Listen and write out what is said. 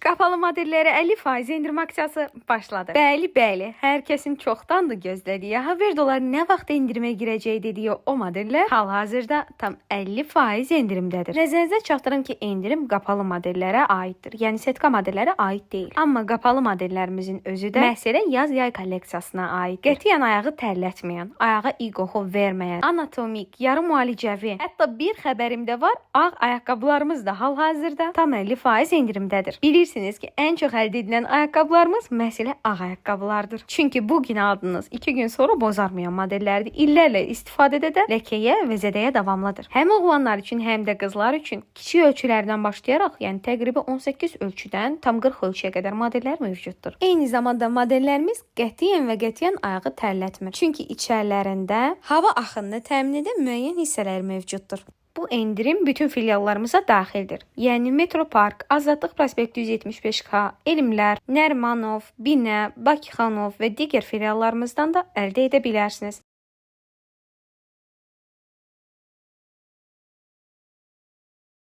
Qapalı modellərə 50% endirim aksiyası başladı. Bəli, hər kəsin çoxdandır gözlədiyi, haber dolar nə vaxt endirimə girəcək dediyi o modellər hal-hazırda tam 50% endirimdədir. Nəzərinizə çatdırım ki, endirim qapalı modellərə aiddir. Yəni setka modellərə aid deyil. Amma qapalı modellərimizin özü də məsələ yaz-yay kolleksiyasına aid. Qətiyyən ayağı tərlətməyən, ayağa iyi qoxu verməyən, anatomik, yarı müalicəvi, hətta bir xəbərim də var, ağ ayaqqabılarımız da hal-hazırda tam 50% endirimdədir. Bilirsiniz ki, ən çox əldə edilən ayaqqabılarımız məsələ ağ ayaqqabılardır. Çünki bu gün aldınız, 2 gün sonra bozarmayan modellərdir. İllərlə istifadədə də ləkəyə və zədəyə davamlıdır. Həm oğlanlar üçün, həm də qızlar üçün kiçik ölçülərdən başlayaraq, yəni təqribən 18 ölçüdən tam 40 ölçüyə qədər modellər mövcuddur. Eyni zamanda modellərimiz qətiyyən ayağı tərlətmir. Çünki içərilərində hava axınını təmin edən müəyyən hissələr mövcuddur. Bu endirim bütün filiallarımıza daxildir. Yəni Metropark, Azadlıq prospekti 175K, Elmlər, Nərimanov, Binə, Bakıxanov və digər filiallarımızdan da əldə edə bilərsiniz.